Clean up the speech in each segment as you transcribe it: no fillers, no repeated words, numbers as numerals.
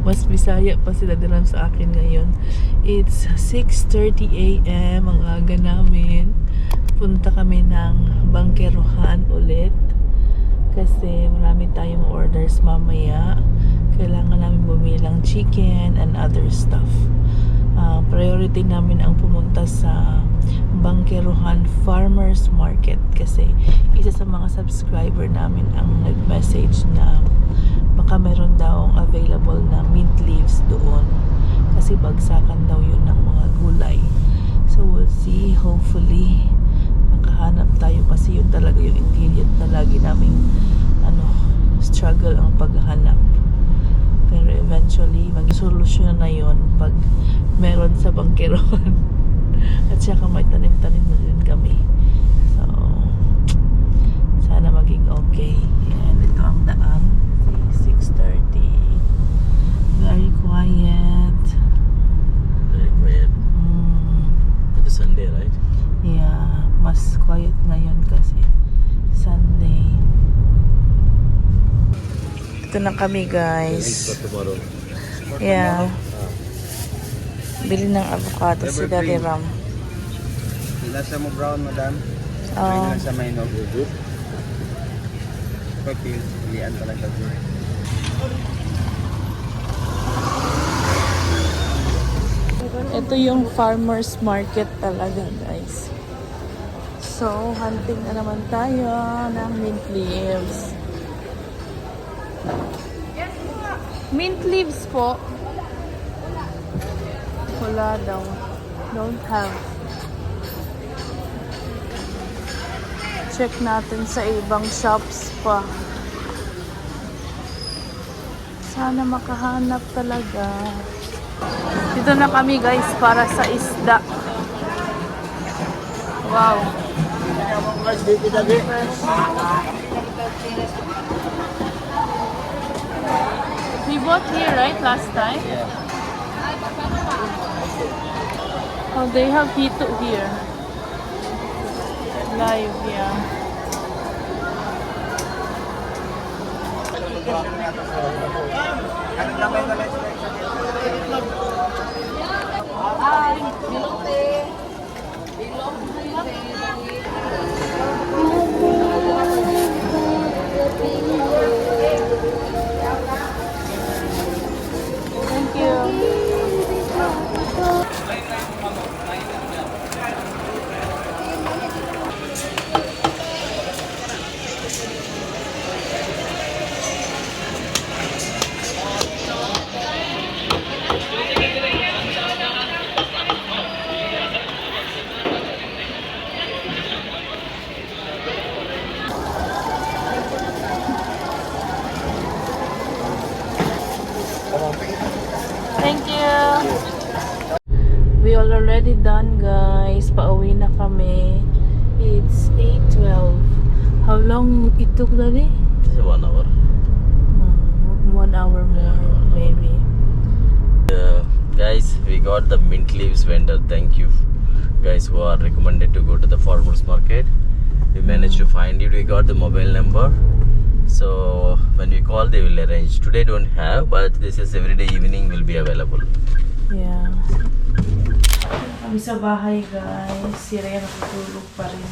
Mas Bisaya pa sila diram sa akin ngayon. It's 6:30 AM. Ang aga namin. Punta kami ng bangkerohan ulit. Kasi marami tayong orders mamaya. Kailangan namin bumili ng chicken and other stuff. Priority namin ang pumunta sa Bangkerohan Farmers Market kasi isa sa mga subscriber namin ang nag-message na baka meron daw available na mint leaves doon kasi bagsakan daw yun ng mga gulay. So we'll see, hopefully makahanap tayo kasi yun talaga yung ingredient na lagi naming struggle ang paghahanap. Pero eventually, mag-solusyon na yun pag meron sa bangkerohan. At saka may tanim-tanim na din kami. So, sana maging okay. And ito ang daan. 6:30. Very quiet. Very quiet. It's Sunday, right? Yeah, mas quiet ngayon kasi Sunday. Ito na kami, guys. For tomorrow. Yeah. Bili ng avocado si Daddy Ram. Lasa mo brown, madam. Oh. Sa may no good. Pagpil, pilihan talaga good. Ito yung farmers market talaga, guys. So, hunting na naman tayo ng mint leaves. Mint leaves po. Wala daw. Don't have. Check natin sa ibang shops pa. Sana makahanap talaga. Dito na kami, guys, para sa isda. Wow. We bought here, right, last time? Yeah. Oh, they have hito here. Live, yeah. Thank you. Thank you. We are already done, guys. Pauwi na kami. It's 8:12. How long it took, Daddy? It's 1 hour. 1 hour more, maybe. Guys, we got the mint leaves vendor. Thank you, guys, who are recommended to go to the farmers market. We managed to find it. We got the mobile number. So when we call, they will arrange. Today don't have, but this is everyday evening will be available. Yeah. Kami sa bahay, guys. Si Rhea nakatulog pa rin.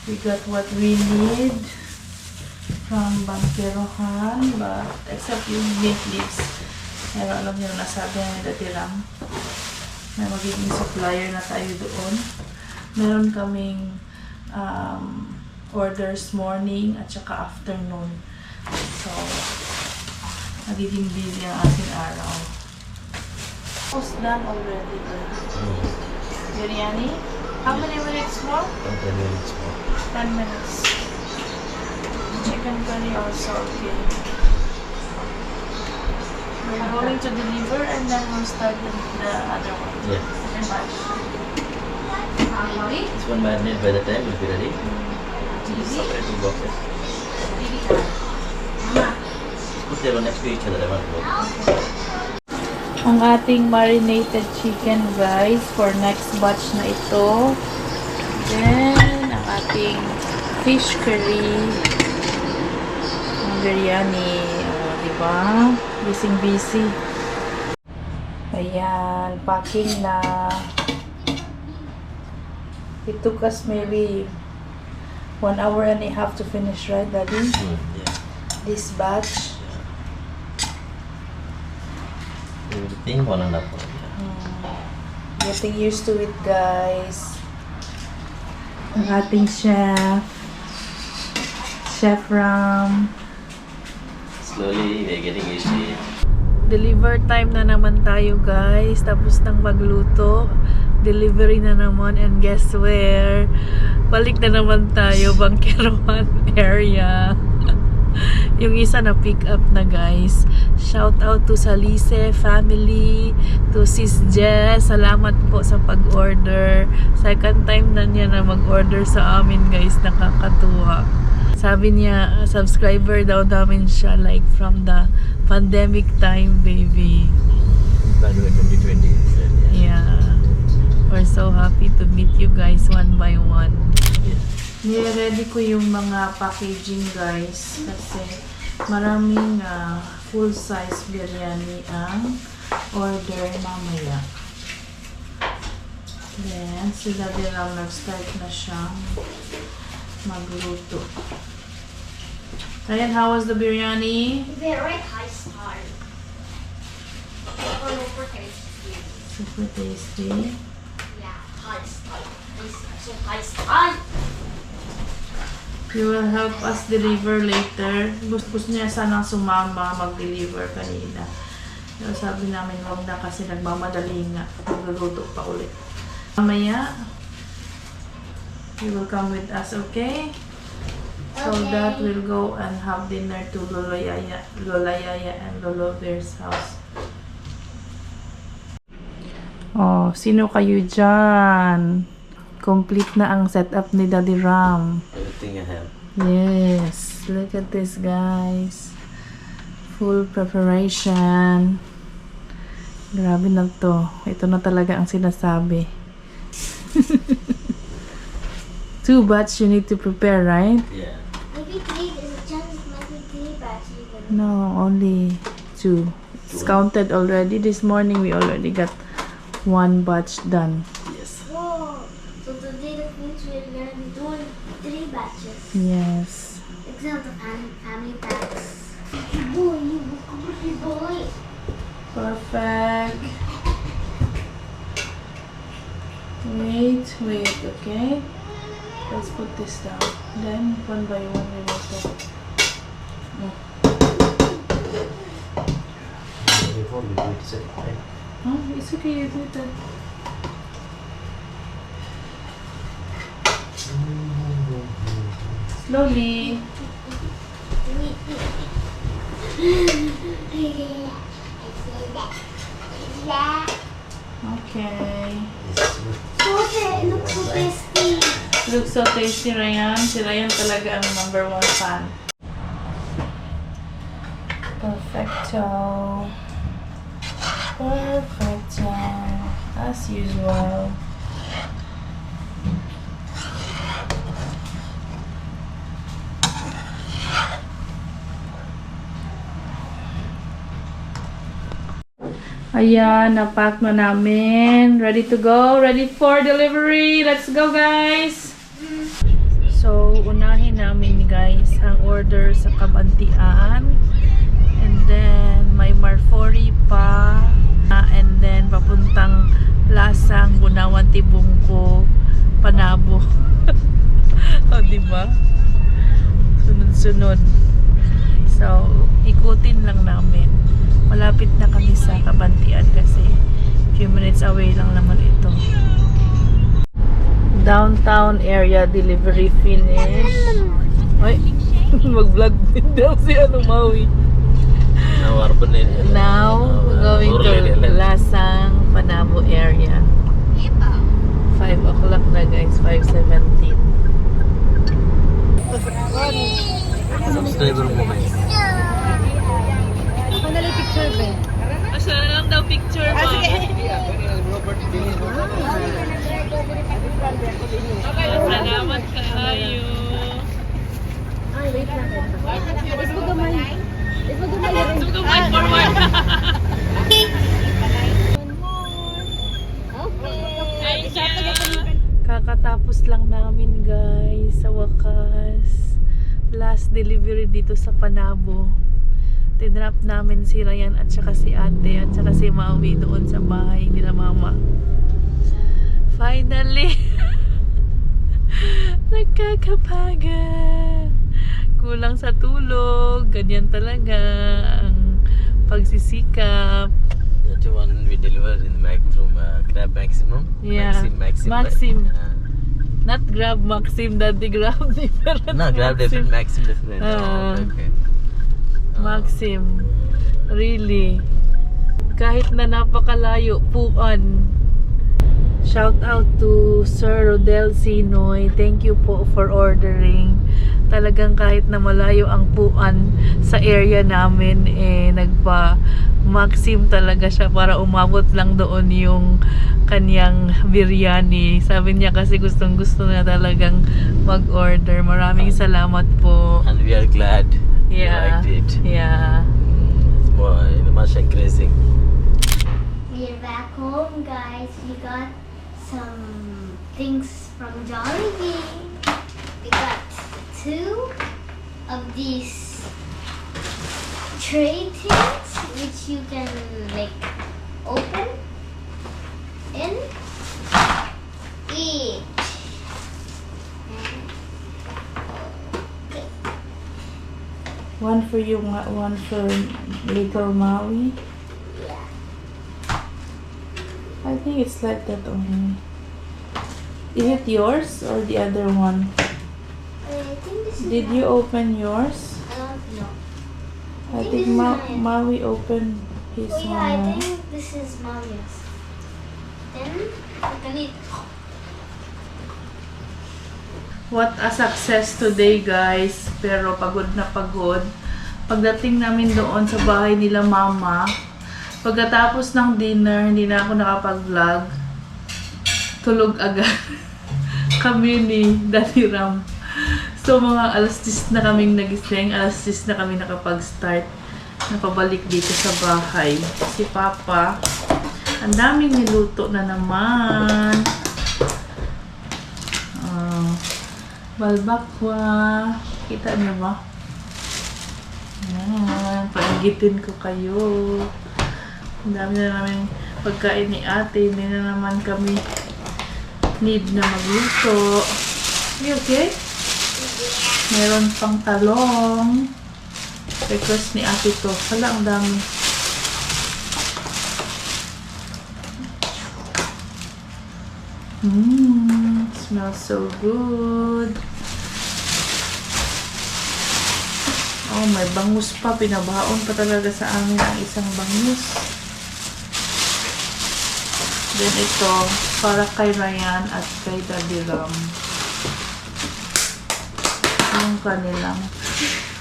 We got what we need from Bangkerohan, but except yung mint leaves. Pero alam niyo, nasabi na Daddy Ram na magiging supplier na tayo doon. Meron kaming orders morning at saka afternoon. So, nagiging busy ang ating araw. Almost done already, guys. Biryani? How many minutes more? 10 minutes more. 10 minutes. Chicken curry also, okay. We're going to deliver and then we'll start with the other one. Yeah. Second batch. This one marinate by the time will be ready. Separate 2 boxes. Put them next to each other. Ang ating marinated chicken, guys, for next batch na ito. Then, ang ating fish curry. Ang biryani. diba? Busy. Ayan, packing na. It took us maybe 1 hour and a half to finish, right, Daddy? Yeah. This batch. Everything 1.5 hour. Getting used to it, guys. Ang ating Chef Ram. Slowly we're getting used to it. Deliver time na naman tayo, guys. Tapos nang magluto. Delivery na naman. And guess where? Balik na naman tayo, Bangkerohan area. Yung isa na pick up na, guys. Shout out to Salise family, to Sis Jess. Salamat po sa pag-order. Second time na niya na mag-order sa amin, guys. Nakakatuwa. Sabi niya, subscriber daw namin siya like from the pandemic time, baby. By the way, 2020 is that, Yeah. We're so happy to meet you guys one by one. Yeah. Nire-ready ko yung mga packaging, guys, kasi maraming full-size biryani ang order mamaya. Then, sila din lang nag-start na siyang magluto. Ryan, how was the biryani? Very high star. Super tasty. Super tasty. Yeah, high star. So high star. You will help us deliver later. Gusto niya sana sumama, mag-deliver kanina. Pero sabi namin, wag na kasi nagmamadali nga. Magluluto pa ulit. Mamaya, you will come with us, okay? So that we'll go and have dinner to Lola Yaya and Lolo Bear's house. Oh, sino kayo dyan? Complete na ang setup ni Daddy Ram. Everything I have. Yes, look at this, guys. Full preparation. Grabe na to. Ito na talaga ang sinasabi. 2 batch you need to prepare, right? Yeah. Maybe 3. There's a chance it might be 3 batches. No, only 2. It's counted already. This morning we already got 1 batch done. Yes. Whoa. So today that means we're gonna be doing 3 batches. Yes. Except the family packs. Boy, you boy. Perfect. Wait, okay? Let's put this down. Then, one by one, we will go. Before we do it, set right? Oh, it's okay, you do that. Slowly. Yeah. Okay. It looks so tasty. Looks so tasty, Ryan. Si Ryan talaga ang #1 fan. Perfecto. Perfecto. As usual. Ayan, na-pack na namin. Ready to go. Ready for delivery. Let's go, guys. So, unahin namin, guys, ang order sa Kabantian. And then, may Marfori pa. And then, papuntang Lasang, Bunawan, Tibungko, Panabo. O, diba? Sunod-sunod. So, ikutin lang namin. Malapit na kami sa Kabantian kasi few minutes away lang naman ito. Downtown area delivery finish. Ay, mag-vlog din daw si Maui. Now urban area. Now, going rural area to lang. Lasang, Panabo area. 5 o'clock na, guys. 5:17. Subscriber mo kayo. Siya na lang daw picture mo. Salamat kayo. Ay, wait lang. Gusto ko gamay. Kakatapos lang namin guys sa wakas. Last delivery dito sa Panabo. Tinrap namin si Ryan at saka si ate at saka si Maui doon sa bahay nila mama. Finally! Nagkakapagan! Kulang sa tulog. Ganyan talaga ang pagsisikap. That one we deliver in through Grab Maximum. Yeah. Maxim. Maxim. Not Grab Maxim, Daddy Grab different. No, Grab different, Maxim different. Ah. Okay. Maxim. Really. Kahit na napakalayo, puan. Shout out to Sir Rodel Sinoy. Thank you po for ordering. Talagang kahit na malayo ang puan sa area namin, nagpa Maxim talaga siya para umabot lang doon yung kanyang biryani. Sabi niya kasi gustong gusto na talagang mag-order. Maraming salamat po. And we are glad you Yeah. liked it. Yeah. It's more, much encouraging. We're back home, guys. We got some things from Jollibee. We got 2 of these tray tins, which you can like open and eat. Okay. One for you, one for little Maui. Yeah. I think it's like that only. Is it yours or the other one? I think this is. Did you open yours? I don't know. I think think this is mine. Maui opened his Oh yeah, I one. think this is Maria's. Then we can eat. What a success today, guys. Pero pagod na pagod. Pagdating namin doon sa bahay nila mama, pagkatapos ng dinner, hindi na ako nakapag-vlog. Tulog agad. Kami ni Daddy Ram. So mga alas 10 na kaming nagising, alas 10 na kami nakapag-start na pabalik dito sa bahay. Si Papa, ang daming niluto na naman. Balbakwa. Kita niyo ba? Ayan, paigitin ko kayo. Ang dami na namin pagkain ni ate. Hindi na naman kami need na magluto. You okay? Meron pang talong. Request ni ate to. Hala, ang dami. Smells so good. Oh, may bangus pa. Pinabaon pa talaga sa amin ang isang bangus. Then ito, para kay Ryan at kay Daddy Ram. Yung kanilang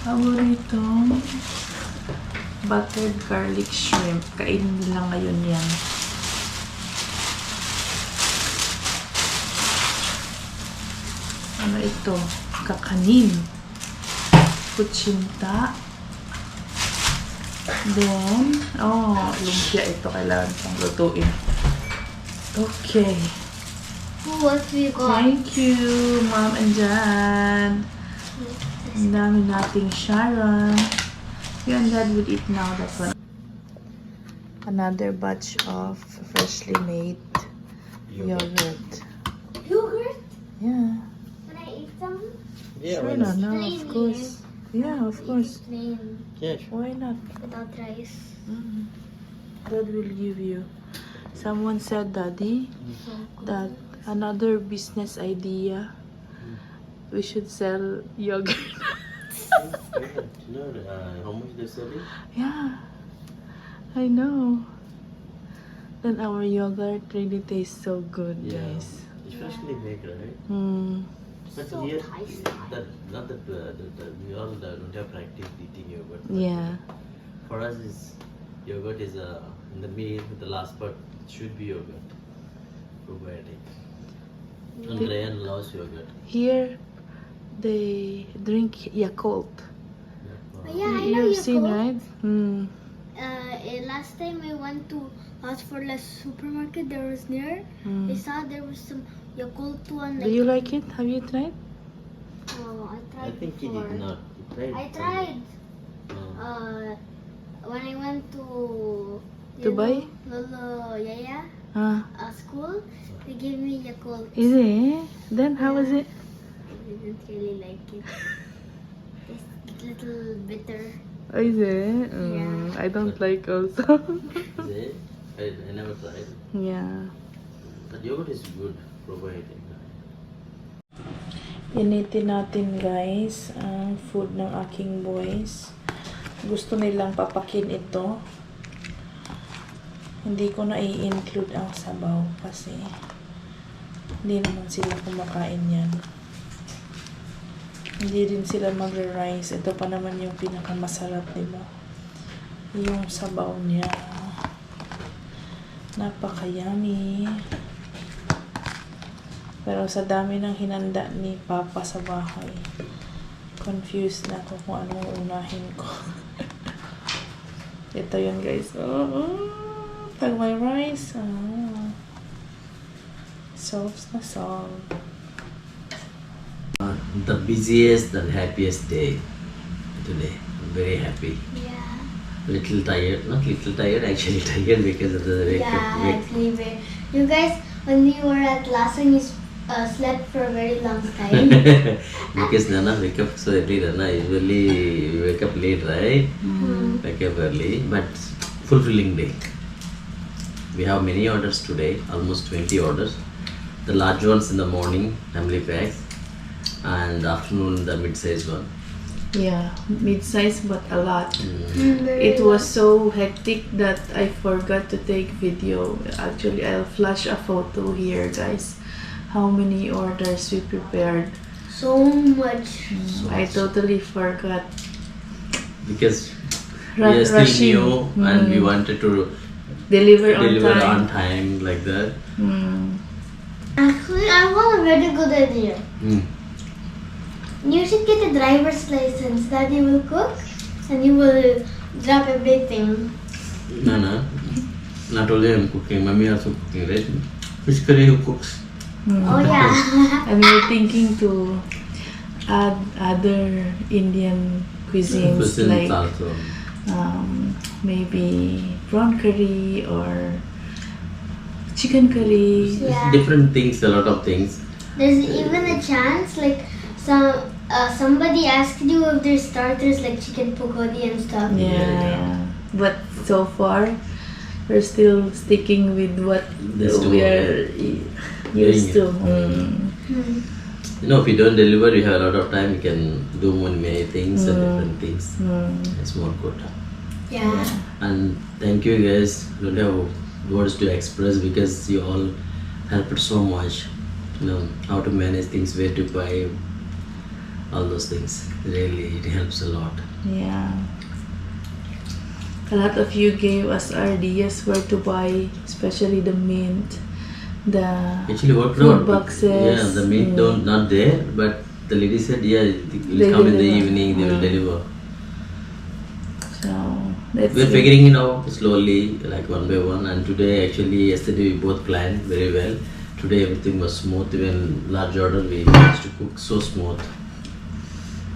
paboritong buttered garlic shrimp. Kainin nila ngayon yan. Ano ito? Kakanin. Kutsinta. Then, lumpia ito. Kailangan pang lutuin. Okay. What we got? Thank you, Mom and Dad. Ang dami nating Sharon. You and Dad would eat now. That's one. Another batch of freshly made yogurt. Yogurt? Yeah. Can I eat some? Yeah, Sure, no, no, of course. Yeah, of course. Plain, Yeah, sure. Why not? without rice. Dad will give you. Someone said, Daddy, that another business idea. We should sell yogurt. You know how much they're selling? Yeah, I know. Then our yogurt really tastes so good, guys. It's freshly made, right? But So here, tasty. not that we all don't have practice eating yogurt. Yeah. For us, yogurt is in the meal, the last part should be yogurt. Probiotic. And Ryan loves yogurt. Here, they drink Yakult. Oh, yeah, I know You've seen, Yakult. right? Hmm. Last time I went to Hosfordla supermarket, there was near. Hmm. I saw there was some Yakult one. Do you like it? Have you tried? Oh, I I tried think he before. did not. He I tried. Oh. When I went to Dubai? Lolo Yaya Ah, school, they gave me Yakult. is it? Then how was Yeah. it? I didn't really like it. It's a little bitter. Oh, is it? Yeah. I don't like also. Is it? I never tried. Yeah. But yogurt is good, probiotic. Initin natin guys ang food ng aking boys. Gusto nilang papakin ito. Hindi ko na i-include ang sabaw kasi hindi naman sila kumakain yan. Hindi rin sila magre-rice. Ito pa naman yung pinakamasarap, diba? Yung sabaw niya. Napaka-yummy. Pero sa dami ng hinanda ni Papa sa bahay, confused na ako kung anong unahin ko. Ito yun guys. Pag may rice, solves na solve. The busiest and happiest day today. I'm very happy. Yeah. Little tired, not little tired, actually tired because of the wake up. Actually, you guys, when you were at Lasang, you slept for a very long time. Because Nana wake up so early. Nana usually wake up late, right? Wake up early, but fulfilling day. We have many orders today, almost 20 orders. The large ones in the morning, family packs, and afternoon the mid-size one. Yeah, mid-size but a lot. Very It was so hectic that I forgot to take video. Actually, I'll flash a photo here, guys. How many orders we prepared. so much. I totally forgot. Because Ru- we are still rushing. new and we wanted to Deliver deliver on time. on time like that. Actually, I want a very good idea. You should get a driver's license. Daddy will cook, and you will drop everything. Nana, not only I'm cooking, mommy also cooking, right? Fish curry who cooks? Oh yeah. And we're thinking to add other Indian cuisines Cuisines like also. maybe prawn curry or chicken curry. Yeah. Different things, a lot of things. There's even a chance, like somebody asked you if there's starters like chicken pakodi and stuff. Yeah. But so far, we're still sticking with what This we are used to. You know, if you don't deliver, you have a lot of time. You can do many things and different things. It's more good. Yeah. And thank you guys. Don't have words to express because you all helped so much. You know how to manage things, where to buy, all those things. Really, it helps a lot. Yeah. A lot of you gave us ideas where to buy, especially the mint, the Actually, worked food out. boxes. Yeah, the meat don't not there, but the lady said, yeah, it They will come in the deliver. evening. They will deliver. So that's We're it. figuring it out slowly, like one by one. And today, actually, yesterday we both planned very well. Today everything was smooth. Even large order we managed to cook so smooth.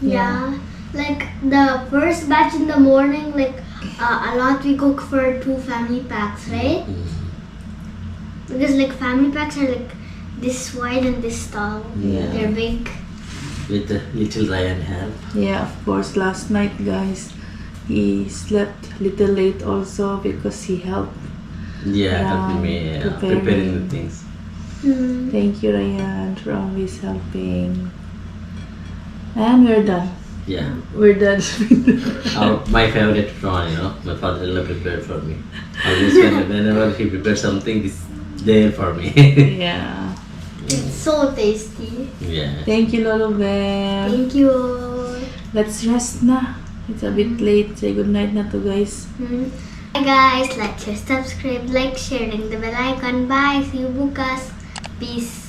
Yeah. Like the first batch in the morning, like a lot we cook for 2 family packs, right? Because like family packs are like this wide and this tall. Yeah. They're big. With a little Ryan help. Yeah, of course. Last night, guys, he slept little late also because he helped. Yeah, Yeah, helping me preparing. preparing the things. Thank you, Ryan, for always helping. And we're done. Yeah. We're done. My favorite prawn, you know, my father-in-law prepared for me. Always whenever he prepares something, it's there for me. Yeah. It's so tasty. Yeah. Thank you, Lolo Bem. Thank you. Let's rest na. It's a bit late. Say good night na to, guys. Hi guys, like, share, subscribe, like, share, ring the bell icon. Bye. See you bukas. Peace.